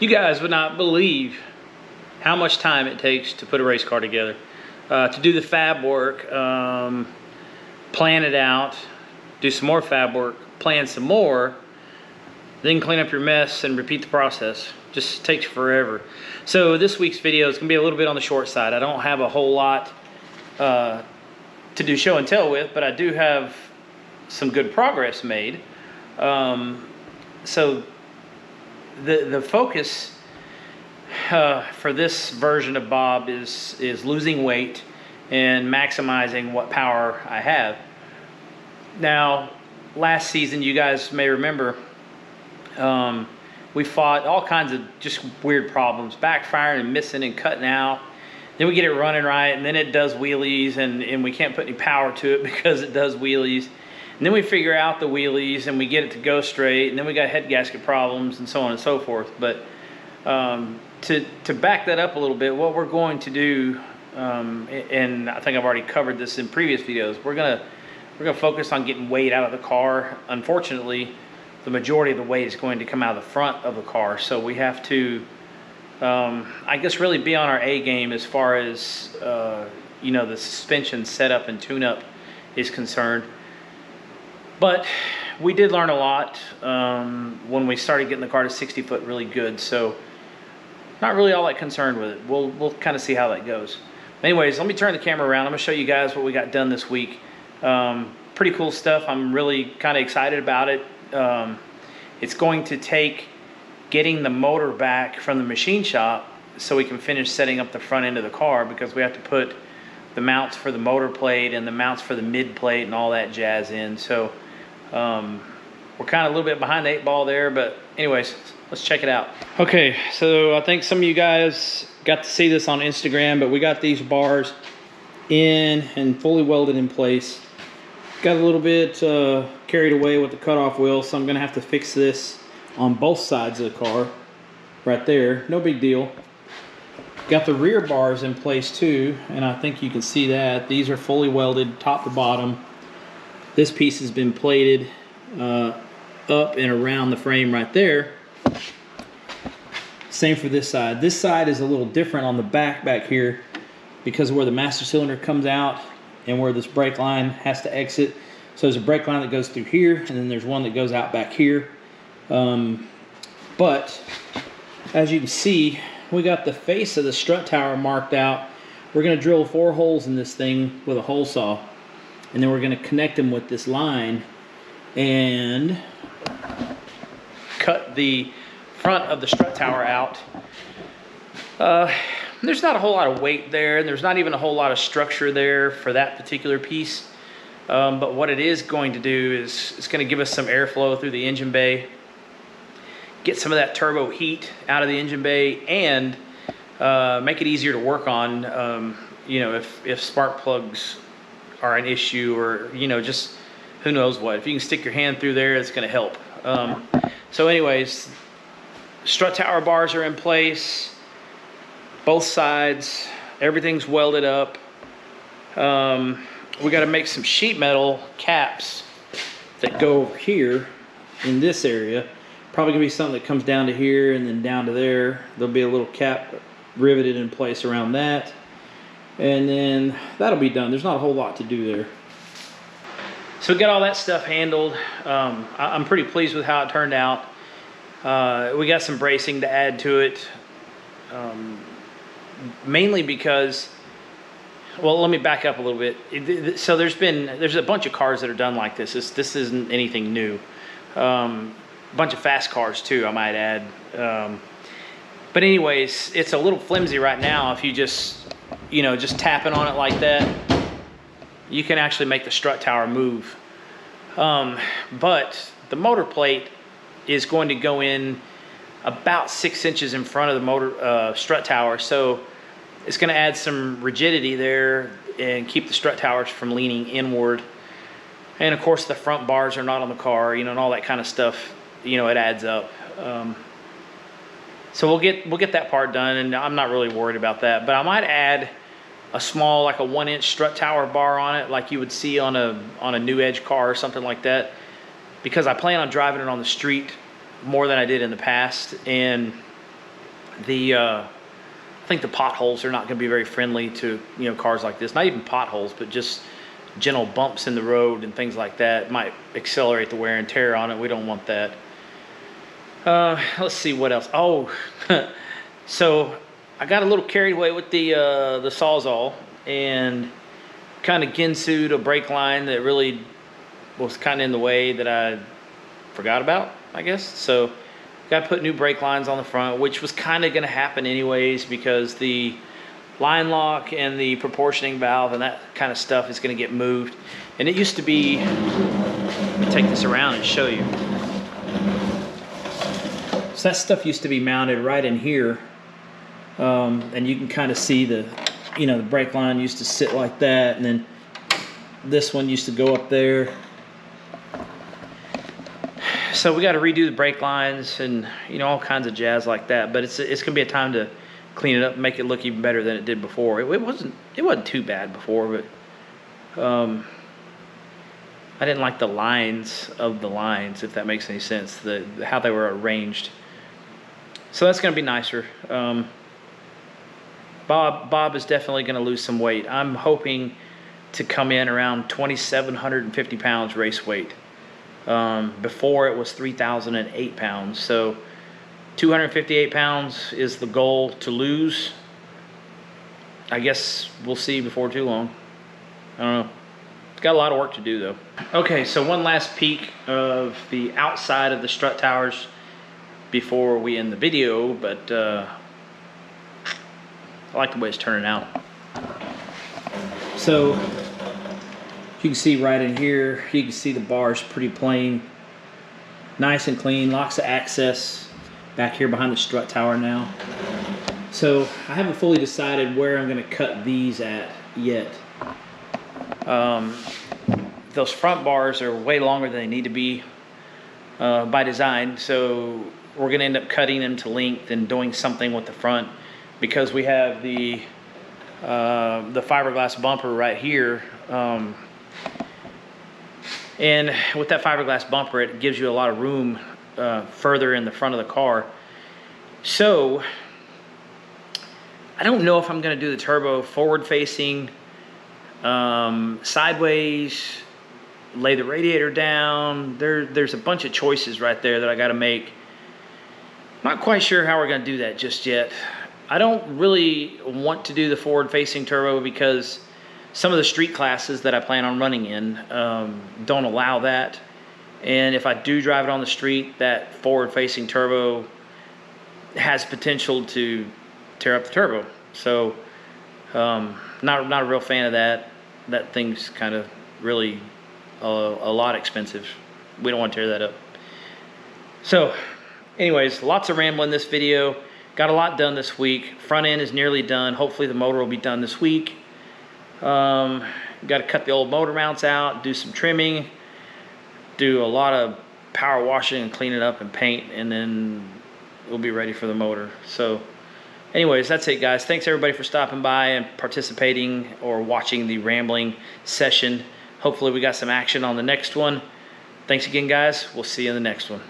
You guys would not believe how much time it takes to put a race car together. To do the fab work, plan it out, do some more fab work, plan some more, then clean up your mess and repeat the process. Just takes forever. So this week's video is gonna be a little bit on the short side. I don't have a whole lot to do show and tell with, but I do have some good progress made. So the focus for this version of Bob is losing weight and maximizing what power I have. Now, last season, you guys may remember, we fought all kinds of just weird problems, backfiring and missing and cutting out. Then we get it running right, and then it does wheelies, and we can't put any power to it because it does wheelies. And then we figure out the wheelies, and we get it to go straight, and then we got head gasket problems, and so on and so forth. But to back that up a little bit, what we're going to do, and I think I've already covered this in previous videos, we're gonna focus on getting weight out of the car. Unfortunately, the majority of the weight is going to come out of the front of the car, so we have to, I guess, really be on our A game as far as you know, the suspension setup and tune-up is concerned. But we did learn a lot when we started getting the car to 60 foot really good, so not really all that concerned with it. We'll kind of see how that goes. Anyways, let me turn the camera around. I'm gonna show you guys what we got done this week. Pretty cool stuff. I'm really kind of excited about it. It's going to take getting the motor back from the machine shop so we can finish setting up the front end of the car, because we have to put the mounts for the motor plate and the mounts for the mid plate and all that jazz in. So we're kind of a little bit behind the 8 ball there, but anyways, let's check it out. Okay, so I think some of you guys got to see this on Instagram, but we got these bars in and fully welded in place. Got a little bit carried away with the cutoff wheel, so I'm gonna have to fix this on both sides of the car right there. No big deal. Got the rear bars in place too, and I think you can see that these are fully welded top to bottom. This piece has been plated up and around the frame right there. Same for this side. This side is a little different on the back here, because of where the master cylinder comes out and where this brake line has to exit. So there's a brake line that goes through here, and then there's one that goes out back here. But as you can see, we got the face of the strut tower marked out. We're gonna drill 4 holes in this thing with a hole saw, and then we're gonna connect them with this line and cut the front of the strut tower out. There's not a whole lot of weight there, and there's not even a whole lot of structure there for that particular piece. But what it is going to do is it's going to give us some airflow through the engine bay, get some of that turbo heat out of the engine bay, and make it easier to work on, you know, if spark plugs are an issue, or, you know, just who knows what. If you can stick your hand through there, it's going to help. So anyways, strut tower bars are in place. Both sides, everything's welded up. We got to make some sheet metal caps that go over here in this area. Probably gonna be something that comes down to here and then down to there. There'll be a little cap riveted in place around that, and then that'll be done. There's not a whole lot to do there. So we got all that stuff handled. I'm pretty pleased with how it turned out. We got some bracing to add to it. Mainly because, well, let me back up a little bit. So there's a bunch of cars that are done like this. This isn't anything new. A bunch of fast cars too, I might add. But anyways, it's a little flimsy right now. If you just, you know, just tapping on it like that, you can actually make the strut tower move. But the motor plate is going to go in about 6 inches in front of the motor strut tower, so it's going to add some rigidity there and keep the strut towers from leaning inward. And of course, the front bars are not on the car, you know, and all that kind of stuff. You know, it adds up. So we'll get that part done, and I'm not really worried about that. But I might add a small, like a 1-inch strut tower bar on it, like you would see on a new Edge car or something like that, because I plan on driving it on the street more than I did in the past, and I think the potholes are not going to be very friendly to, you know, cars like this. Not even potholes, but just gentle bumps in the road and things like that might accelerate the wear and tear on it. We don't want that. Let's see what else. Oh, so I got a little carried away with the Sawzall and kind of Ginsu'd a brake line that really was kind of in the way that I forgot about, I guess. So got to put new brake lines on the front, which was kind of going to happen anyways because the line lock and the proportioning valve and that kind of stuff is going to get moved. And it used to be, let me take this around and show you. So that stuff used to be mounted right in here. And you can kind of see the, you know, the brake line used to sit like that. And then this one used to go up there. So we got to redo the brake lines and, you know, all kinds of jazz like that. But it's going to be a time to clean it up and make it look even better than it did before. It wasn't too bad before, but I didn't like the lines of the lines, if that makes any sense, how they were arranged. So that's going to be nicer. Bob is definitely going to lose some weight. I'm hoping to come in around 2,750 pounds race weight. Before it was 3,008 pounds. So 258 pounds is the goal to lose. I guess we'll see before too long. I don't know. It's got a lot of work to do though. Okay, so one last peek of the outside of the Strut Towers before we end the video, but I like the way it's turning out. So you can see right in here, you can see the bars pretty plain, nice and clean, lots of access back here behind the Strut Tower now. So I haven't fully decided where I'm going to cut these at yet. Those front bars are way longer than they need to be by design, so we're going to end up cutting them to length and doing something with the front because we have the fiberglass bumper right here. And with that fiberglass bumper, it gives you a lot of room further in the front of the car. So I don't know if I'm going to do the turbo forward facing, sideways, lay the radiator down. There's a bunch of choices right there that I got to make. Not quite sure how we're going to do that just yet. I don't really want to do the forward facing turbo because some of the street classes that I plan on running in don't allow that. And if I do drive it on the street, that forward-facing turbo has potential to tear up the turbo. So not a real fan of that. That thing's kind of really a lot expensive. We don't want to tear that up. So anyways, lots of rambling in this video. Got a lot done this week. Front end is nearly done. Hopefully the motor will be done this week. Got to cut the old motor mounts out, do some trimming, do a lot of power washing and clean it up and paint, and then we'll be ready for the motor. So anyways, that's it guys. Thanks everybody for stopping by and participating or watching the rambling session. Hopefully we got some action on the next one. Thanks again guys. We'll see you in the next one.